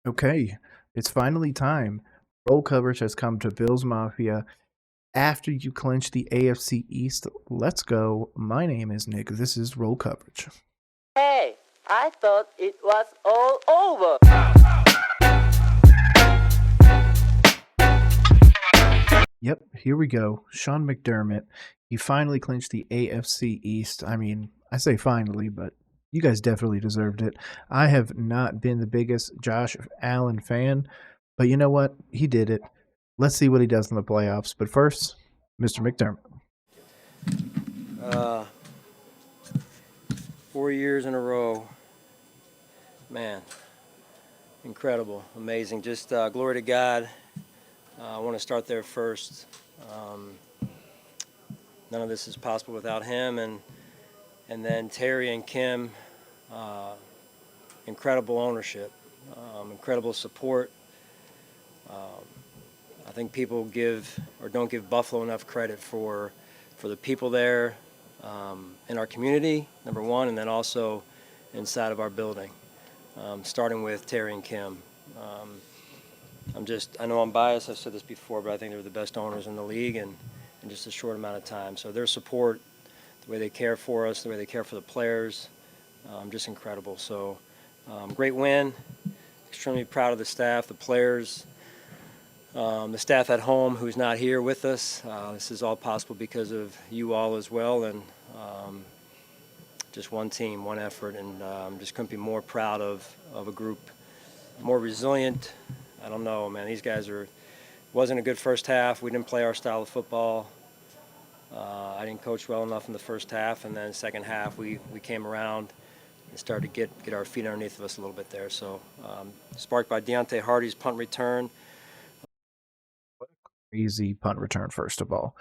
Okay, it's finally time. Roll coverage has come to Bills Mafia after you clinch the AFC East. Let's go. My name is Nick. This is Roll Coverage. Hey, I thought it was all over. Yep, here we go. Sean McDermott. He finally clinched the AFC East. I mean, I say finally, but you guys definitely deserved it. I have not been the biggest Josh Allen fan, but you know what? He did it. Let's see what he does in the playoffs. But first, Mr. McDermott. 4 years in a row. Man, incredible, amazing. Just glory to God. I want to start there first. None of this is possible without him, and then Terry and Kim. Incredible ownership, incredible support. I think people give or don't give Buffalo enough credit for the people there in our community, number one, and then also inside of our building, starting with Terry and Kim. I know I'm biased, I've said this before, but I think they're the best owners in the league in just a short amount of time. So their support, the way they care for us, the way they care for the players, just incredible. So great win, extremely proud of the staff, the players, the staff at home who's not here with us. This is all possible because of you all as well, and just one team, one effort, and just couldn't be more proud of a group, more resilient. I don't know, man, these guys wasn't a good first half. We didn't play our style of football. I didn't coach well enough in the first half, and then second half we came around and started to get our feet underneath of us a little bit there. So sparked by Deontay Hardy's punt return. Crazy punt return, first of all.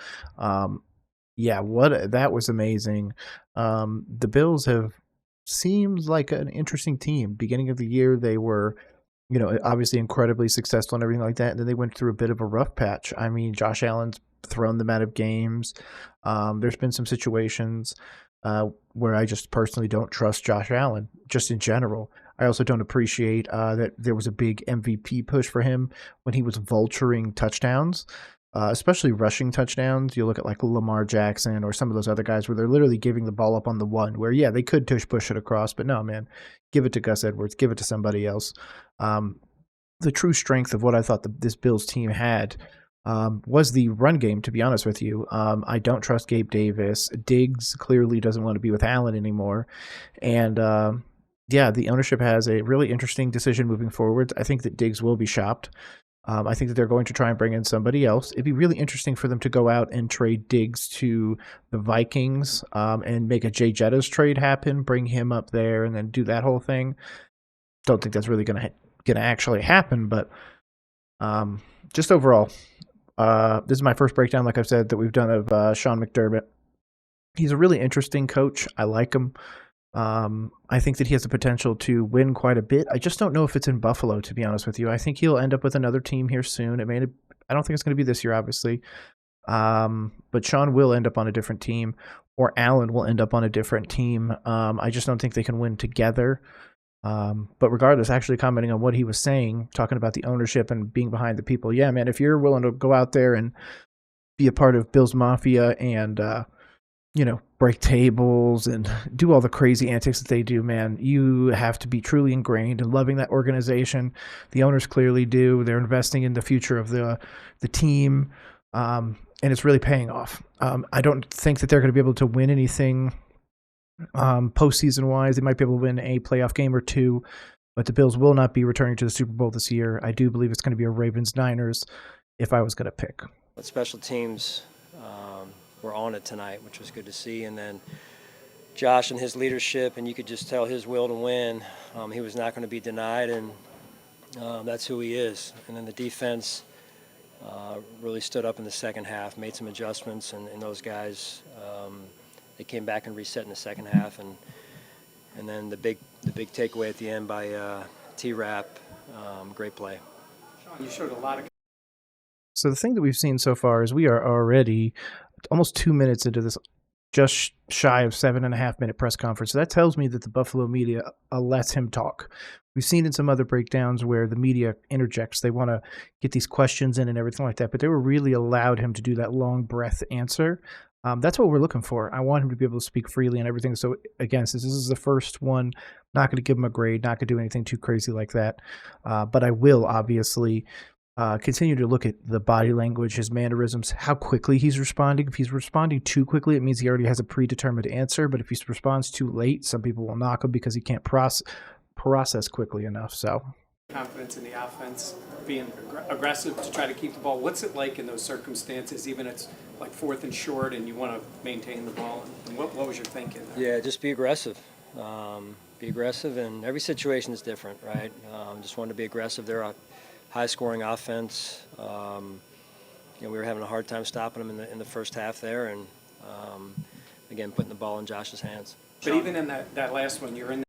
Yeah, that was amazing. The Bills have seemed like an interesting team. Beginning of the year, they were, obviously incredibly successful and everything like that. And then they went through a bit of a rough patch. I mean, Josh Allen's thrown them out of games. There's been some situations where I just personally don't trust Josh Allen, just in general. I also don't appreciate that there was a big MVP push for him when he was vulturing touchdowns, especially rushing touchdowns. You look at like Lamar Jackson or some of those other guys where they're literally giving the ball up on the one, where, yeah, they could push it across, but no, man, give it to Gus Edwards, give it to somebody else. The true strength of what I thought this Bills team had was the run game, to be honest with you. I don't trust Gabe Davis. Diggs clearly doesn't want to be with Allen anymore. And yeah, the ownership has a really interesting decision moving forward. I think that Diggs will be shopped. I think that they're going to try and bring in somebody else. It'd be really interesting for them to go out and trade Diggs to the Vikings and make a Jay Jettas trade happen, bring him up there, and then do that whole thing. Don't think that's really going to actually happen, but just overall, this is my first breakdown, like I've said, that we've done of Sean McDermott. He's a really interesting coach. I like him. I think that he has the potential to win quite a bit. I just don't know if it's in Buffalo, to be honest with you. I think he'll end up with another team here soon. I don't think it's going to be this year, obviously. But Sean will end up on a different team, or Allen will end up on a different team. I just don't think they can win together. But regardless, actually commenting on what he was saying, talking about the ownership and being behind the people. Yeah, man, if you're willing to go out there and be a part of Bills Mafia and, break tables and do all the crazy antics that they do, man, you have to be truly ingrained and loving that organization. The owners clearly do. They're investing in the future of the team, and it's really paying off. I don't think that they're going to be able to win anything postseason wise. They might be able to win a playoff game or two, but the Bills will not be returning to the Super Bowl this year. I do believe it's going to be a Ravens-Niners if I was going to pick. But special teams were on it tonight, which was good to see. And then Josh and his leadership, and you could just tell his will to win. He was not going to be denied, and that's who he is. And then the defense really stood up in the second half, made some adjustments, and those guys, they came back and reset in the second half. And then the big takeaway at the end by T-Rap, great play. You showed a lot of. So the thing that we've seen so far is we are already almost 2 minutes into this just shy of 7.5-minute press conference. So that tells me that the Buffalo media lets him talk. We've seen in some other breakdowns where the media interjects. They want to get these questions in and everything like that, but they were really allowed him to do that long breath answer. That's what we're looking for. I want him to be able to speak freely and everything. So again, since this is the first one, not going to give him a grade, not going to do anything too crazy like that. But I will obviously continue to look at the body language, his mannerisms, how quickly he's responding. If he's responding too quickly, it means he already has a predetermined answer. But if he responds too late, some people will knock him because he can't process quickly enough. So confidence in the offense, being aggressive to try to keep the ball. What's it like in those circumstances, even it's like 4th and short and you want to maintain the ball? And what was your thinking there? Yeah, just be aggressive. Be aggressive, and every situation is different, right? Just wanted to be aggressive. They're a high-scoring offense. We were having a hard time stopping them in the first half there, and again, putting the ball in Josh's hands. But even in that last one, you're in.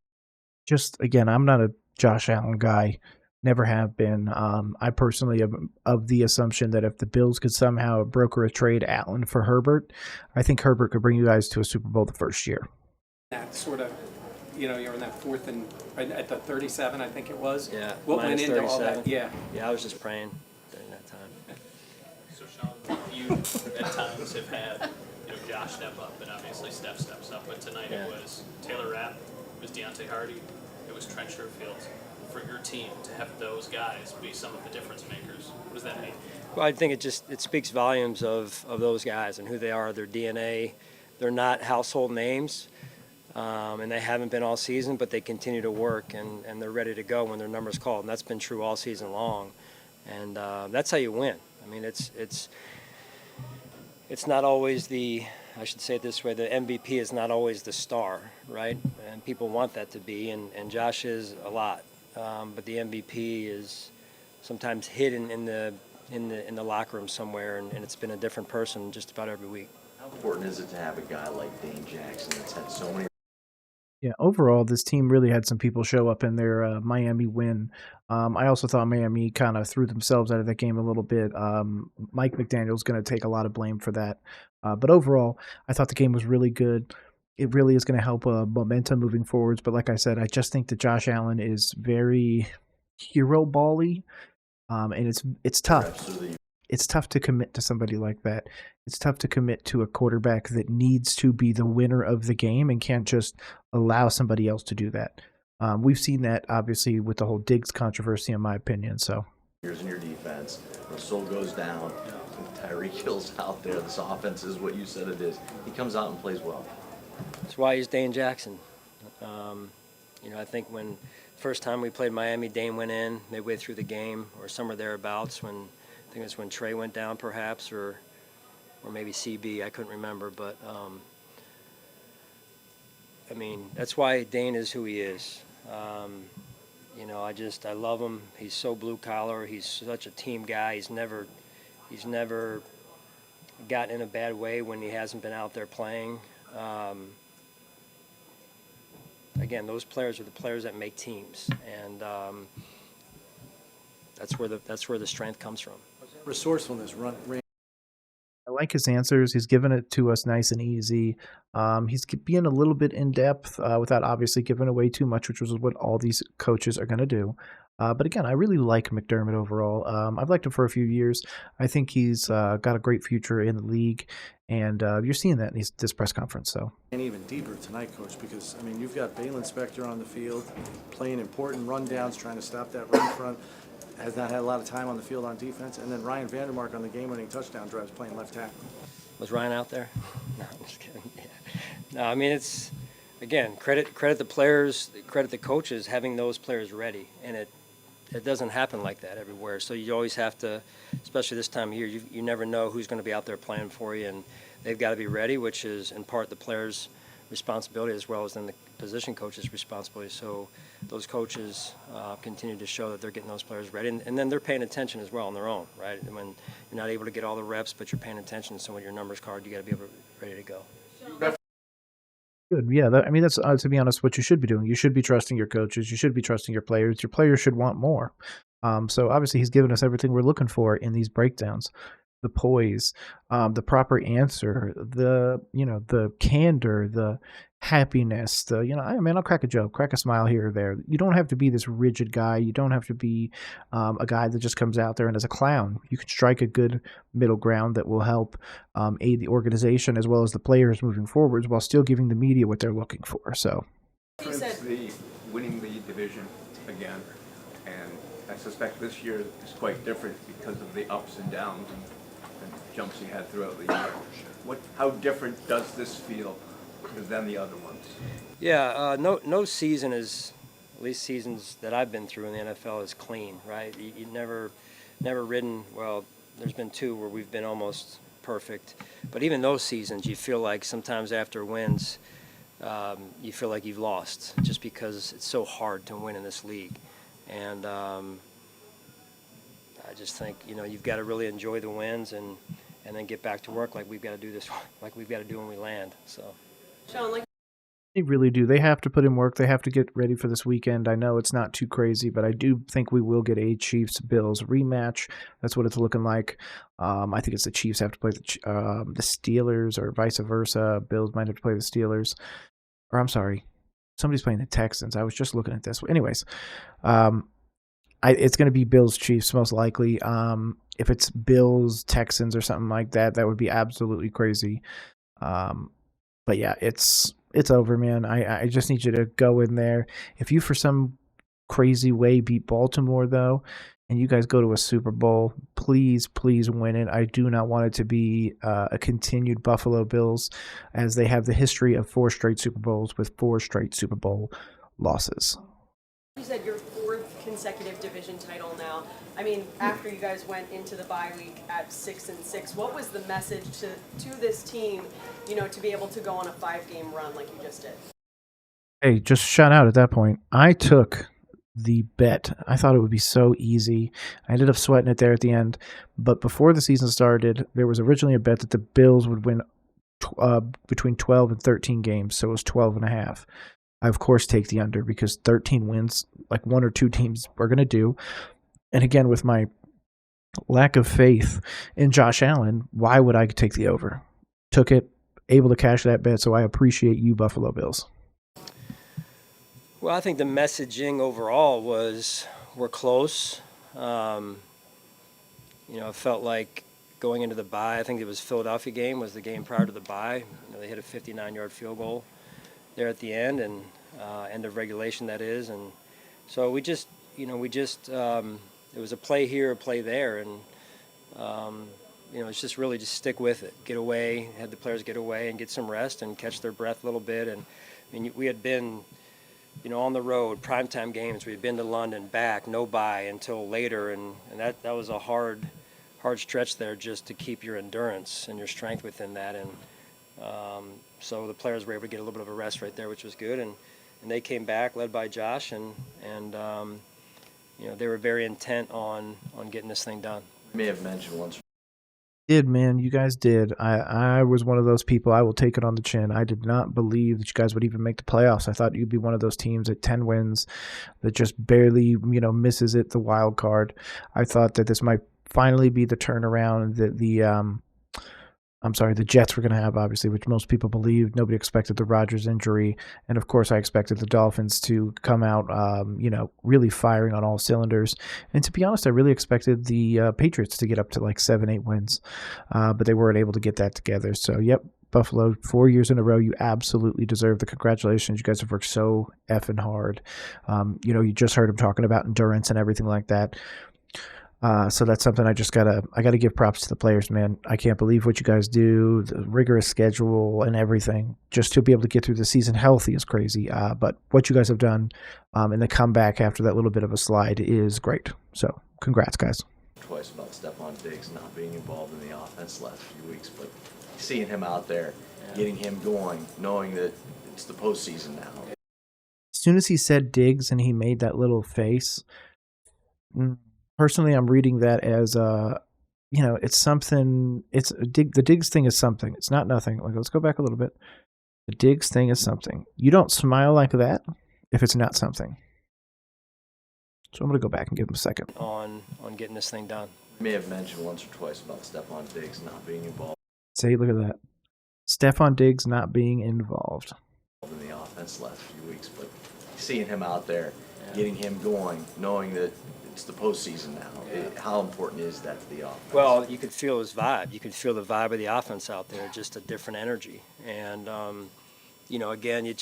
Just again, I'm not a Josh Allen guy. Never have been. I personally am of the assumption that if the Bills could somehow broker a trade Allen for Herbert, I think Herbert could bring you guys to a Super Bowl the first year. That sort of, you're in that 4th and at the 37, I think it was. Yeah, What went into all 37. that? Yeah. Yeah, I was just praying during that time. So Sean, you at times have had Josh step up, and obviously Steph steps up. But tonight Yeah. it was Taylor Rapp, it was Deontay Hardy, it was Trent Sherfield. For your team to have those guys be some of the difference makers, what does that mean? Well, I think it speaks volumes of those guys and who they are, their DNA. They're not household names, and they haven't been all season, but they continue to work, and they're ready to go when their number's called, and that's been true all season long. And that's how you win. I mean, it's not always I should say it this way, the MVP is not always the star, right? And people want that to be, and Josh is a lot. But the MVP is sometimes hidden in the locker room somewhere, and it's been a different person just about every week. How important is it to have a guy like Dane Jackson that's had so many? Yeah, overall, this team really had some people show up in their Miami win. I also thought Miami kind of threw themselves out of that game a little bit. Mike McDaniel's going to take a lot of blame for that. But overall, I thought the game was really good. It really is going to help momentum moving forwards. But like I said, I just think that Josh Allen is very hero ball-y, and it's tough. Absolutely. It's tough to commit to somebody like that. It's tough to commit to a quarterback that needs to be the winner of the game and can't just allow somebody else to do that. We've seen that, obviously, with the whole Diggs controversy, in my opinion. So Years in your defense, Russell goes down, Tyreek Hill's out there. This offense is what you said it is. He comes out and plays well. That's why he's Dane Jackson. I think when first time we played Miami, Dane went in midway through the game, or somewhere thereabouts. I think it was when Trey went down, perhaps, or maybe CB. I couldn't remember, but that's why Dane is who he is. I love him. He's so blue collar. He's such a team guy. He's never gotten in a bad way when he hasn't been out there playing. Again, those players are the players that make teams, and that's where the strength comes from. Resourcefulness, I like his answers. He's given it to us nice and easy. He's being a little bit in depth without obviously giving away too much, which was what all these coaches are going to do. But again, I really like McDermott overall. I've liked him for a few years. I think he's got a great future in the league, and you're seeing that in this press conference. So. and even deeper tonight, Coach, because, you've got Balin Spector on the field playing important rundowns, trying to stop that run front. Has not had a lot of time on the field on defense. And then Ryan Vandermark on the game-winning touchdown drives playing left tackle. Was Ryan out there? No, I'm just kidding. Yeah. No, it's, again, credit the players, credit the coaches having those players ready. And it doesn't happen like that everywhere. So you always have to, especially this time of year, you never know who's going to be out there playing for you. And they've got to be ready, which is in part the players' responsibility as well as then the position coaches' responsibility. So those coaches continue to show that they're getting those players ready. And then they're paying attention as well on their own, right? And when you're not able to get all the reps, but you're paying attention, so when your number's card, you got to be ready to go. Good. Yeah, that's to be honest, what you should be doing. You should be trusting your coaches. You should be trusting your players. Your players should want more. So obviously, he's given us everything we're looking for in these breakdowns. the poise, the proper answer, the candor, the happiness, hey, man, I'll crack a joke, crack a smile here or there. You don't have to be this rigid guy. You don't have to be a guy that just comes out there and is a clown. You can strike a good middle ground that will help aid the organization as well as the players moving forwards while still giving the media what they're looking for. So, The winning the division again, and I suspect this year is quite different because of the ups and downs and jumps you had throughout the year. How different does this feel than the other ones? Yeah, no season is, at least seasons that I've been through in the NFL, is clean, right? You never ridden, well, there's been 2 where we've been almost perfect, but even those seasons, you feel like sometimes after wins, you feel like you've lost just because it's so hard to win in this league. And I just think, you've got to really enjoy the wins and then get back to work like we've got to do this, like we've got to do when we land. So, Sean, they really do. They have to put in work. They have to get ready for this weekend. I know it's not too crazy, but I do think we will get a Chiefs-Bills rematch. That's what it's looking like. I think it's the Chiefs have to play the Steelers or vice versa. Bills might have to play the Steelers. Or I'm sorry, somebody's playing the Texans. I was just looking at this. Anyways, it's going to be Bills-Chiefs most likely. If it's Bills-Texans or something like that, that would be absolutely crazy. But yeah, it's over, man. I just need you to go in there. If you, for some crazy way, beat Baltimore, though, and you guys go to a Super Bowl, please win it. I do not want it to be a continued Buffalo Bills, as they have the history of 4 straight Super Bowls with 4 straight Super Bowl losses. you said your 4th consecutive division title now. I mean, after you guys went into the bye week at 6-6, what was the message to this team, to be able to go on a 5-game run like you just did? Hey, just shout out at that point. I took the bet. I thought it would be so easy. I ended up sweating it there at the end. But before the season started, there was originally a bet that the Bills would win between 12 and 13 games, so it was 12.5. I, of course, take the under because 13 wins, like 1 or 2 teams are going to do. And again, with my lack of faith in Josh Allen, why would I take the over? Took it, able to cash that bet, so I appreciate you, Buffalo Bills. Well, I think the messaging overall was we're close. It felt like going into the bye, I think it was Philadelphia game was the game prior to the bye. They hit a 59-yard field goal there at the end, and end of regulation, that is. And so it was a play here, a play there, and it's just really just stick with it, get away, had the players get away and get some rest and catch their breath a little bit. And we had been, on the road, primetime games. We had been to London, back, no bye until later, and that was a hard stretch there just to keep your endurance and your strength within that. And so the players were able to get a little bit of a rest right there, which was good. And they came back, led by Josh, and they were very intent on getting this thing done. You may have mentioned once. Did, man. You guys did. I was one of those people. I will take it on the chin. I did not believe that you guys would even make the playoffs. I thought you'd be one of those teams at 10 wins that just barely, misses it, the wild card. I thought that this might finally be the turnaround that the Jets were going to have, obviously, which most people believed. Nobody expected the Rodgers injury. And, of course, I expected the Dolphins to come out, really firing on all cylinders. And to be honest, I really expected the Patriots to get up to like 7-8 wins. But they weren't able to get that together. So, yep, Buffalo, 4 years in a row, you absolutely deserve the congratulations. You guys have worked so effing hard. You just heard him talking about endurance and everything like that. So that's something I gotta give props to the players, man. I can't believe what you guys do, the rigorous schedule and everything. Just to be able to get through the season healthy is crazy. But what you guys have done and the comeback after that little bit of a slide is great. So congrats, guys. Twice about Stefon Diggs not being involved in the offense the last few weeks, but seeing him out there, getting him going, knowing that it's the postseason now. As soon as he said Diggs and he made that little face, personally, I'm reading that as, it's something. The Diggs thing is something. It's not nothing. Like, let's go back a little bit. The Diggs thing is something. You don't smile like that if it's not something. So I'm going to go back and give him a second. On getting this thing done. May have mentioned once or twice about Stefon Diggs not being involved Say, look at that. Stefon Diggs not being involved. in the offense last few weeks, but seeing him out there, getting him going, knowing that it's the postseason now, how important is that to the offense? Well, you could feel his vibe. You could feel the vibe of the offense out there, just a different energy. And, again,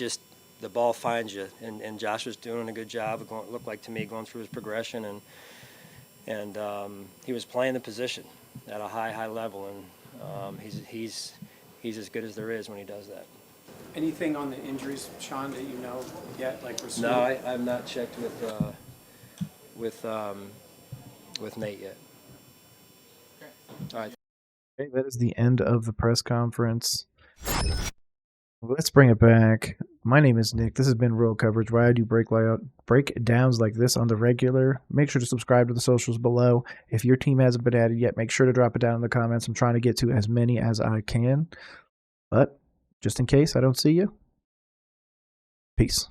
the ball finds you. And Josh was doing a good job of looked like to me, going through his progression. And he was playing the position at a high level. And he's as good as there is when he does that. Anything on the injuries, Sean, that you know yet? Like we're No, I've not checked with Nate yet. All right. Okay, that is the end of the press conference. Let's bring it back. My name is Nick. This has been Real Coverage, where I do breakdowns like this on the regular. Make sure to subscribe to the socials below. If your team hasn't been added yet, make sure to drop it down in the comments. I'm trying to get to as many as I can. But just in case I don't see you, peace.